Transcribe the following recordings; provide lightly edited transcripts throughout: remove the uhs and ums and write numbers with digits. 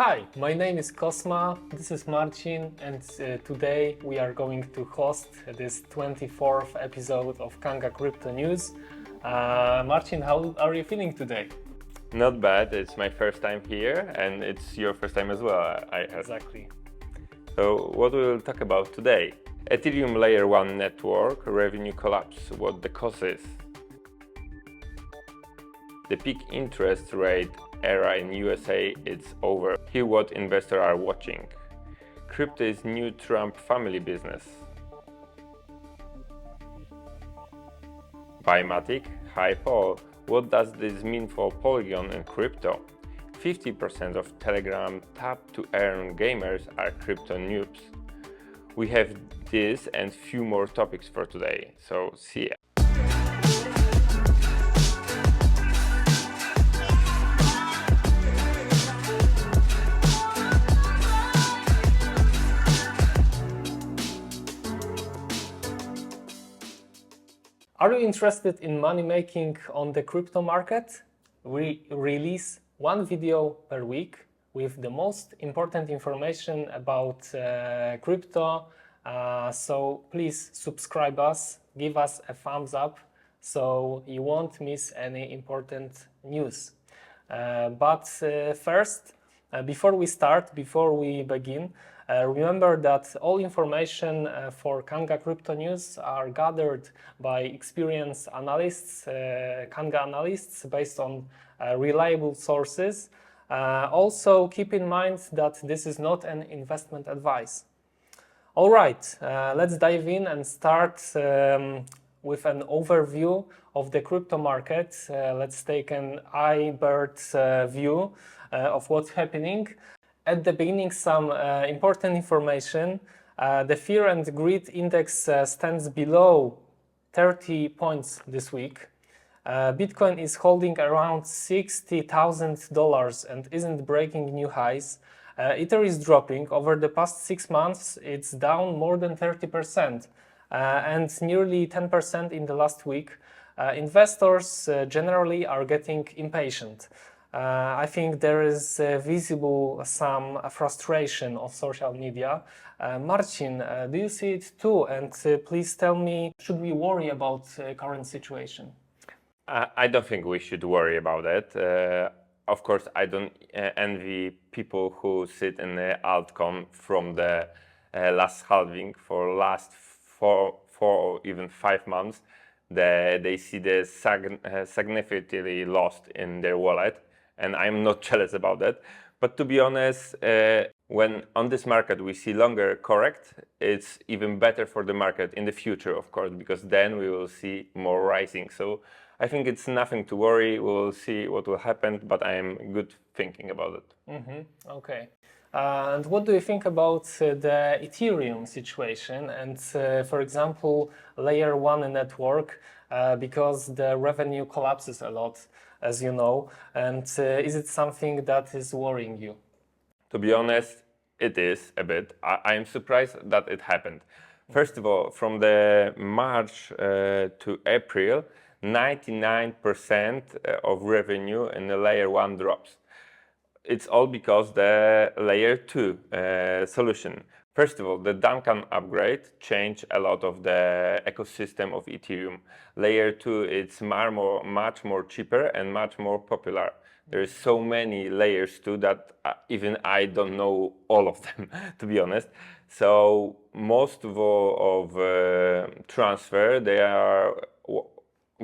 Hi, my name is Cosma, this is Marcin, and today we are going to host this 24th episode of Kanga Crypto News. Marcin, how are you feeling today? Not bad, it's my first time here and it's your first time as well, I heard. Exactly. So what we will talk about today? Ethereum Layer 1 network, revenue collapse, what the cause is. The peak interest rate era in USA is over. Hear what investors are watching. Crypto is new Trump family business. By MATIC, high fall. What does this mean for Polygon and crypto? 50% of Telegram tap to earn gamers are crypto noobs. We have this and few more topics for today, so see ya. Are you interested in money making on the crypto market? We release one video per week with the most important information about crypto. So please subscribe us, give us a thumbs up so you won't miss any important news. But first, before we begin, remember that all information for Kanga Crypto News are gathered by experienced analysts, Kanga analysts, based on reliable sources. Also, keep in mind that this is not an investment advice. All right, let's dive in and start with an overview of the crypto market. Let's take an iBird's view of what's happening. At the beginning, some important information. The Fear and Greed Index stands below 30 points this week. Bitcoin is holding around $60,000 and isn't breaking new highs. Ether is dropping. Over the past 6 months, it's down more than 30% and nearly 10% in the last week. Investors generally are getting impatient. I think there is visible some frustration on social media. Marcin, do you see it too? And please tell me, should we worry about current situation? I don't think we should worry about it. Of course, I don't envy people who sit in the altcoin from the last halving for last four or even 5 months. They see the significantly lost in their wallet, and I'm not jealous about that. But to be honest, when on this market we see longer correct, it's even better for the market in the future, of course, because then we will see more rising. So I think it's nothing to worry. We'll see what will happen, but I am good thinking about it. Okay. And what do you think about the Ethereum situation and, for example, Layer 1 network, because the revenue collapses a lot, as you know, and is it something that is worrying you? To be honest, it is a bit. I am surprised that it happened. First of all, from the March to April, 99% of revenue in the Layer 1 drops. It's all because the Layer 2 solution. First of all, the Duncan upgrade changed a lot of the ecosystem of Ethereum. Layer 2 it's much more cheaper and much more popular. There is so many layers too that even I don't know all of them, to be honest. So most of transfer, they are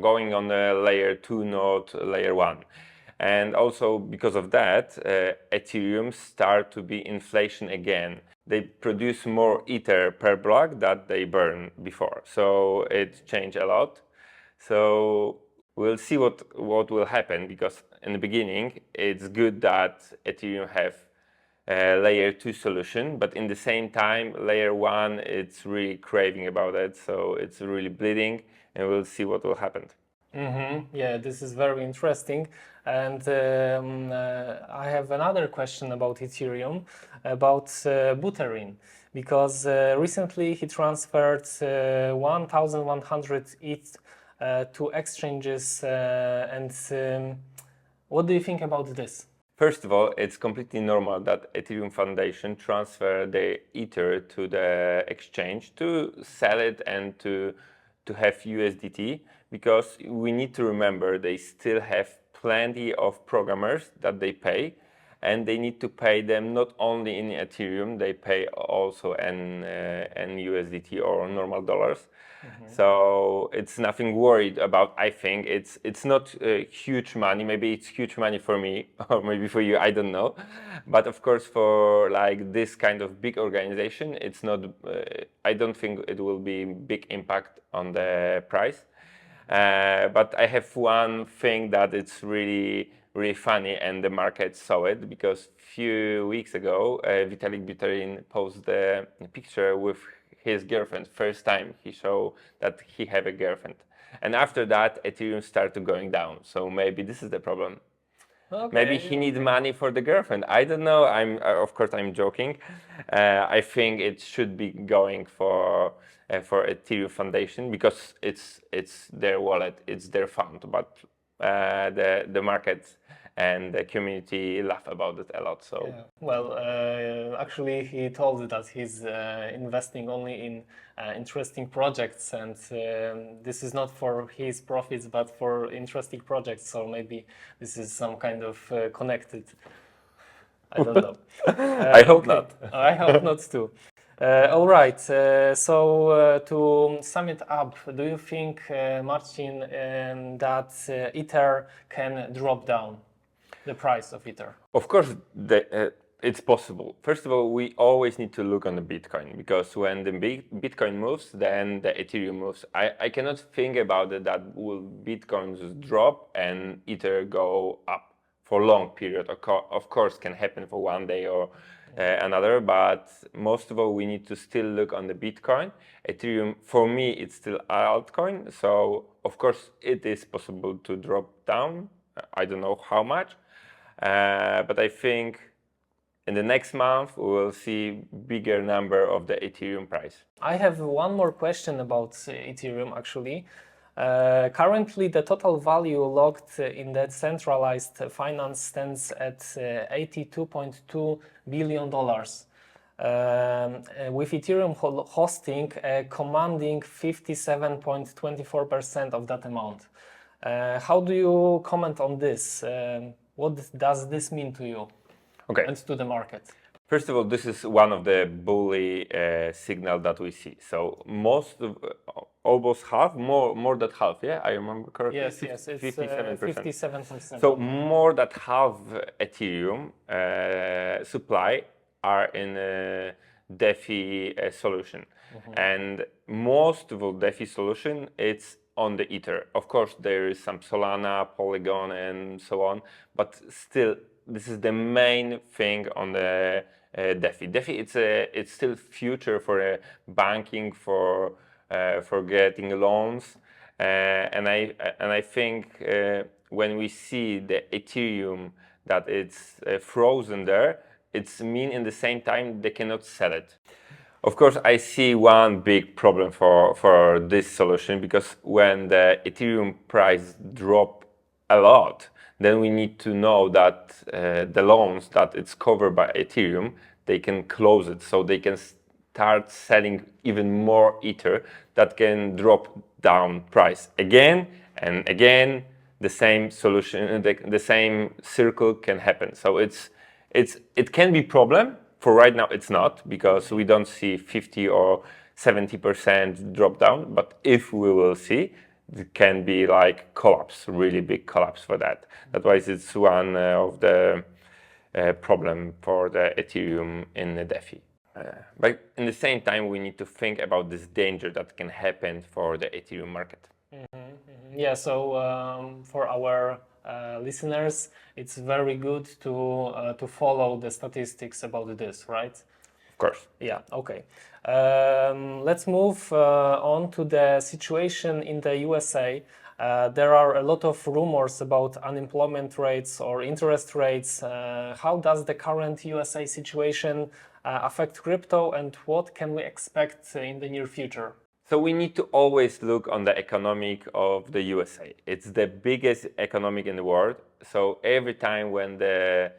going on the Layer 2, not Layer 1. And also because of that, Ethereum start to be inflation again. They produce more Ether per block that they burn before. So it changed a lot. So we'll see what will happen, because in the beginning, it's good that Ethereum have a Layer 2 solution, but in the same time, Layer 1, it's really craving about it. So it's really bleeding, and we'll see what will happen. Yeah, this is very interesting. And I have another question about Ethereum, about Buterin, because recently he transferred 1,100 ETH to exchanges. And what do you think about this? First of all, it's completely normal that Ethereum Foundation transfer the Ether to the exchange to sell it and to have USDT, because we need to remember they still have plenty of programmers that they pay, and they need to pay them not only in Ethereum, they pay also in USDT or normal dollars. So it's nothing worried about. I think it's not huge money. Maybe it's huge money for me or maybe for you. I don't know. But of course, for like this kind of big organization, it's not. I don't think it will be big impact on the price. But I have one thing that it's really funny, and the market saw it, because few weeks ago, Vitalik Buterin posted a picture with his girlfriend. First time he showed that he have a girlfriend, and after that, Ethereum started going down. So maybe this is the problem. Okay. Maybe he needs money for the girlfriend. I don't know. Of course I'm joking. I think it should be going for Ethereum Foundation, because it's their wallet, it's their fund. But the market and the community laugh about it a lot. So Yeah. Well, actually, he told that he's investing only in interesting projects, and this is not for his profits, but for interesting projects. So maybe this is some kind of connected. I don't know. I hope okay. not. I hope not too. All right. So to sum it up, do you think, Marcin, that Ether can drop down? The price of Ether? Of course, it's possible. First of all, we always need to look on the Bitcoin, because when the Bitcoin moves, then the Ethereum moves. I cannot think about it that will Bitcoin just drop and Ether go up for a long period. Of course, can happen for one day or another, but most of all, we need to still look on the Bitcoin. Ethereum, for me, it's still altcoin, so of course it is possible to drop down. I don't know how much. But I think in the next month we will see bigger number of the Ethereum price. I have one more question about Ethereum actually. Currently, the total value locked in the centralized finance stands at $82.2 billion. With Ethereum hosting commanding 57.24% of that amount. How do you comment on this? What does this mean to you and to the market? First of all, this is one of the bully signal that we see. So almost half, more than half. Yeah, I remember correctly. Yes, it's 57%. So more than half Ethereum supply are in a Defi solution, and most of all Defi solution it's on the Ether. Of course, there is some Solana, Polygon, and so on, but still, this is the main thing on the Defi. Defi, it's still future for banking, for getting loans, and I think when we see the Ethereum that it's frozen there, it's mean in the same time they cannot sell it. Of course, I see one big problem for this solution, because when the Ethereum price drop a lot, then we need to know that the loans that it's covered by Ethereum, they can close it, so they can start selling even more Ether that can drop down price again and again. The same solution, the same circle can happen. So it can be problem. For right now, it's not, because we don't see 50 or 70% drop down. But if we will see, it can be like collapse, really big collapse for that. That's why it's one of the problem for the Ethereum in the Defi. But in the same time, we need to think about this danger that can happen for the Ethereum market. Yeah, so for our listeners, it's very good to follow the statistics about this, right? Of course. Yeah, okay. Let's move on to the situation in the USA. There are a lot of rumors about unemployment rates or interest rates. How does the current USA situation affect crypto, and what can we expect in the near future? So we need to always look on the economic of the USA. It's the biggest economic in the world. So every time when the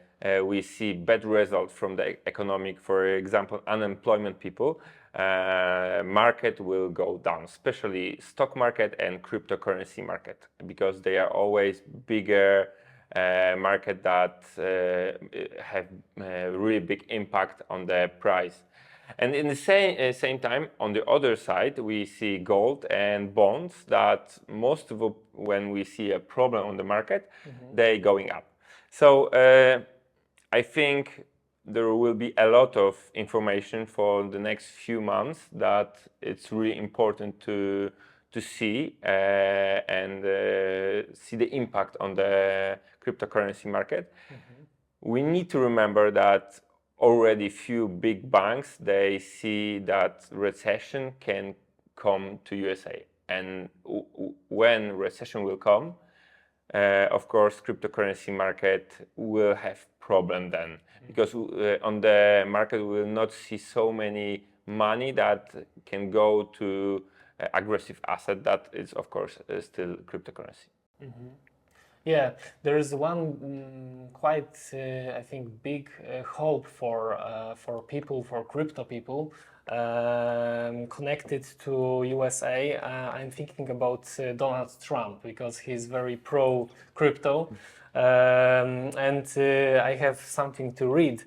we see bad results from the economic, for example, unemployment people, market will go down, especially stock market and cryptocurrency market, because they are always bigger market that have really big impact on the price. And in the same time, on the other side, we see gold and bonds that most of when we see a problem on the market, they going up. So I think there will be a lot of information for the next few months that it's really important to see and see the impact on the cryptocurrency market. We need to remember that already few big banks, they see that recession can come to USA, and when recession will come, of course cryptocurrency market will have problem then, because on the market we will not see so many money that can go to aggressive asset that is of course still cryptocurrency. Yeah, there is one quite, I think, big hope for people, for crypto people connected to USA. I'm thinking about Donald Trump, because he's very pro crypto, and I have something to read.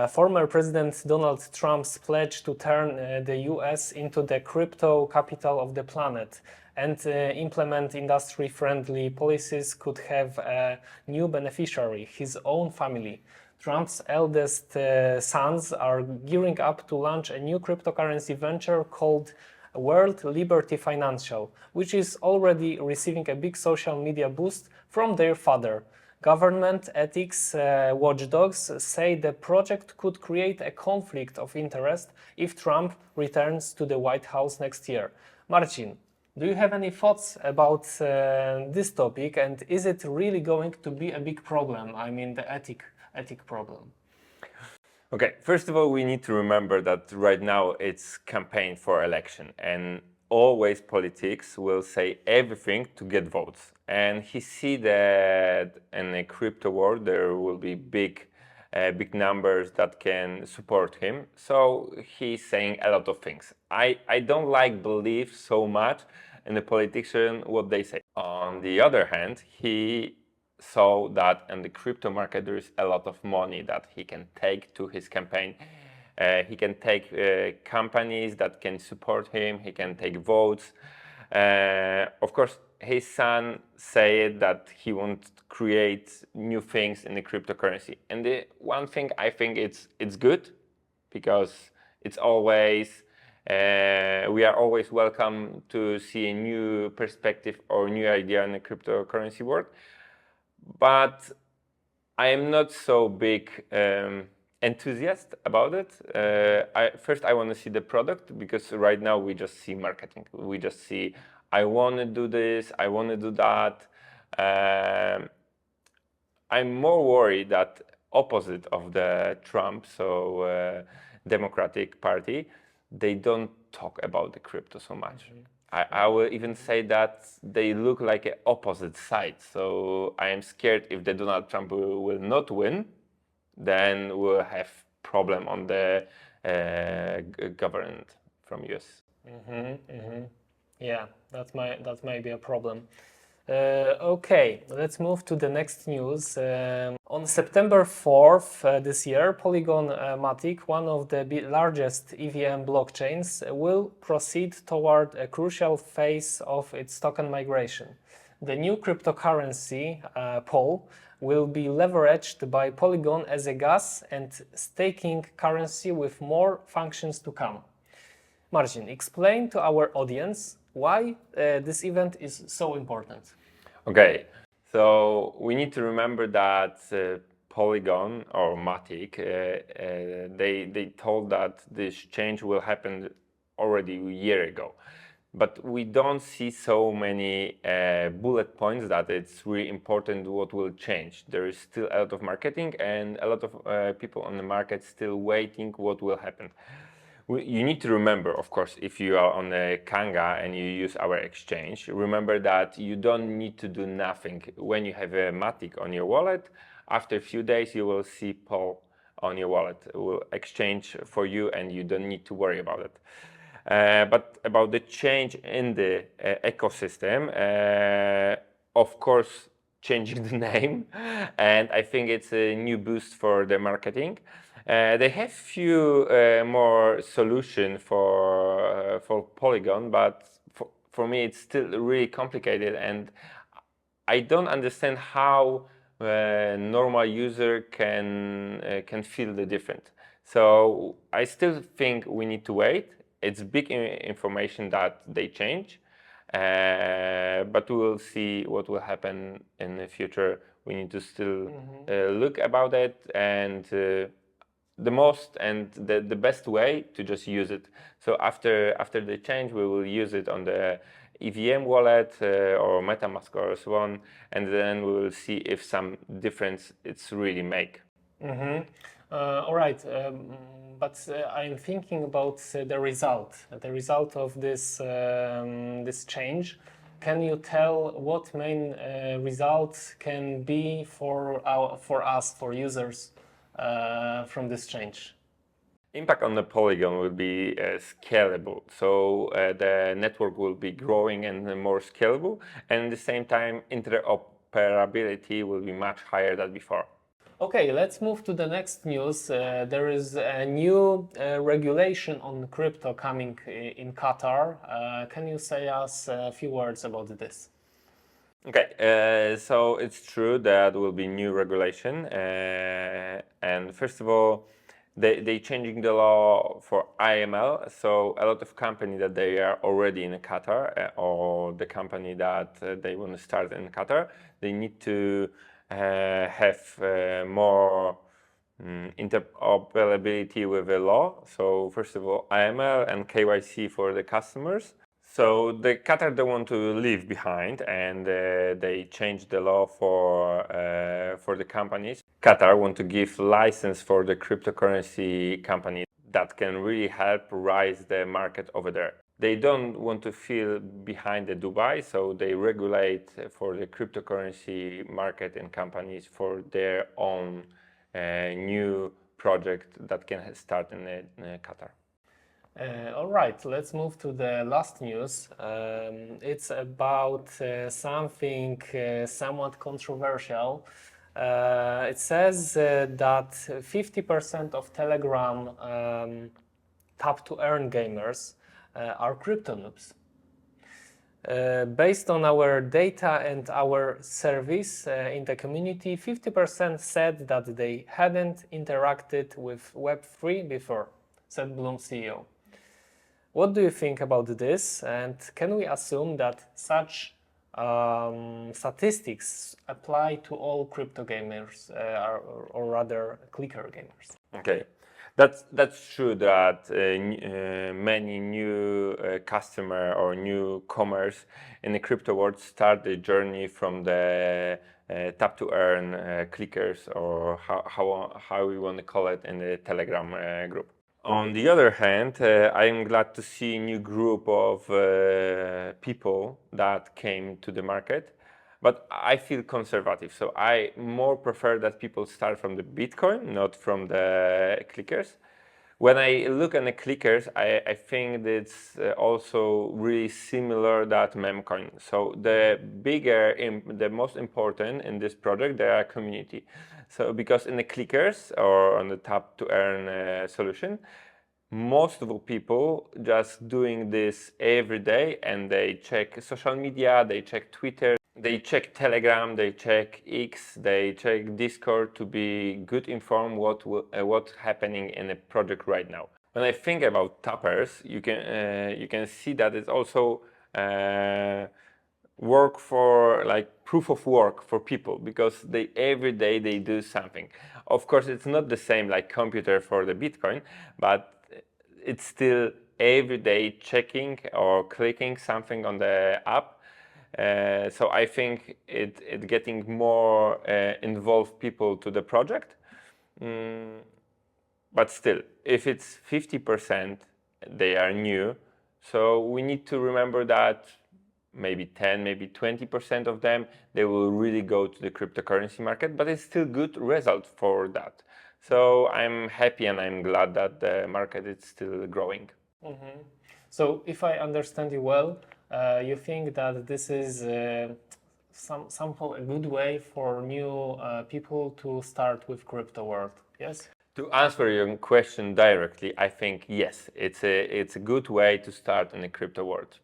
Former President Donald Trump's pledge to turn the US into the crypto capital of the planet and implement industry-friendly policies could have a new beneficiary, his own family. Trump's eldest sons are gearing up to launch a new cryptocurrency venture called World Liberty Financial, which is already receiving a big social media boost from their father. Government ethics watchdogs say the project could create a conflict of interest if Trump returns to the White House next year. Marcin, do you have any thoughts about this topic, and is it really going to be a big problem? I mean, the ethic problem. Okay, first of all, we need to remember that right now it's campaign for election, and always politics will say everything to get votes. And he see that in a crypto world there will be big numbers that can support him. So he's saying a lot of things. I don't believe so much in the politician what they say. On the other hand, he saw that in the crypto market there is a lot of money that he can take to his campaign. He can take companies that can support him. He can take votes. Of course, his son said that he wants to create new things in the cryptocurrency. And the one thing I think it's good, because it's always we are always welcome to see a new perspective or new idea in the cryptocurrency world. But I am not so big enthusiast about it. First, I want to see the product, because right now we just see marketing. We just see, I want to do this, I want to do that. I'm more worried that opposite of the Trump, so Democratic Party, they don't talk about the crypto so much. I will even say that they look like an opposite side. So I am scared if the Donald Trump will not win, then we'll have problem on the government from US. Yeah, that might be a problem. Okay, let's move to the next news. On September 4th this year, Polygon MATIC, one of the largest EVM blockchains, will proceed toward a crucial phase of its token migration. The new cryptocurrency, POL, will be leveraged by Polygon as a gas and staking currency with more functions to come. Marcin, explain to our audience why this event is so important. Okay, so we need to remember that Polygon or MATIC, they told that this change will happen already a year ago. But we don't see so many bullet points that it's really important what will change. There is still a lot of marketing and a lot of people on the market still waiting what will happen. You need to remember, of course, if you are on the Kanga and you use our exchange, remember that you don't need to do nothing. When you have a MATIC on your wallet, after a few days you will see Pol on your wallet. It will exchange for you and you don't need to worry about it. But about the change in the ecosystem, of course, changing the name, and I think it's a new boost for the marketing. They have few more solution for Polygon, but for me it's still really complicated, and I don't understand how normal user can feel the difference. So I still think we need to wait. It's big information that they change, but we will see what will happen in the future. We need to still look about it, and the most and the best way to just use it. So after the change, we will use it on the EVM wallet or MetaMask or so on, and then we will see if some difference it's really make. All right, but I'm thinking about the result of this change. Can you tell what main results can be for us, for users, from this change? Impact on the Polygon will be scalable, so the network will be growing and more scalable, and at the same time interoperability will be much higher than before. Okay, let's move to the next news. There is a new regulation on crypto coming in Qatar. Can you say us a few words about this? Okay, so it's true that will be new regulation, and first of all, they changing the law for IML. So a lot of companies that they are already in Qatar, or the company that they want to start in Qatar, they need to have more interoperability with the law. So first of all, IML and KYC for the customers. So the Qatar don't want to leave behind, and they changed the law for the companies. Qatar want to give license for the cryptocurrency company that can really help rise the market over there. They don't want to feel behind the Dubai, so they regulate for the cryptocurrency market and companies for their own new project that can start in Qatar. All right, let's move to the last news. It's about something somewhat controversial. It says that 50% of Telegram tap-to-earn gamers are crypto noobs. Based on our data and our service in the community, 50% said that they hadn't interacted with Web3 before, said Bloom CEO. What do you think about this, and can we assume that such statistics apply to all crypto gamers, or rather clicker gamers? Okay, that's true that many new customer or newcomers in the crypto world start the journey from the tap to earn clickers, or how we want to call it in the Telegram group. On the other hand, I am glad to see a new group of people that came to the market, but I feel conservative. So I more prefer that people start from the Bitcoin, not from the clickers. When I look at the clickers, I think it's also really similar that memcoin. So the the most important in this project, they are community. So because in the clickers or on the tap to earn solution, most of the people just doing this every day, and they check social media, they check Twitter, they check Telegram, they check X, they check Discord to be good informed what's happening in the project right now. When I think about tappers, you can see that it's also work for like proof of work for people, because they every day they do something. Of course, it's not the same like computer for the Bitcoin, but it's still every day checking or clicking something on the app. So I think it getting more involved people to the project. But still, if it's 50%, they are new. So we need to remember that maybe 10, maybe 20% of them, they will really go to the cryptocurrency market, but it's still good result for that. So I'm happy and I'm glad that the market is still growing. So if I understand you well, you think that this is somehow a good way for new people to start with crypto world, yes? To answer your question directly, I think yes, it's a good way to start in the crypto world.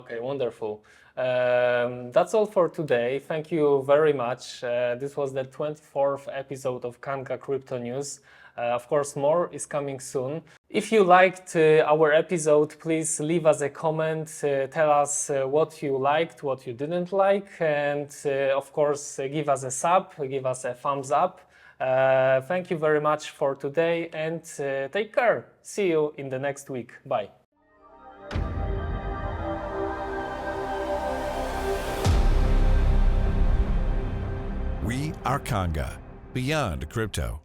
Okay, wonderful. That's all for today. Thank you very much. This was the 24th episode of Kanga Crypto News. Of course, more is coming soon. If you liked our episode, please leave us a comment. Tell us what you liked, what you didn't like, and of course, give us a sub, give us a thumbs up. Thank you very much for today and take care. See you in the next week. Bye. We are Kanga, beyond crypto.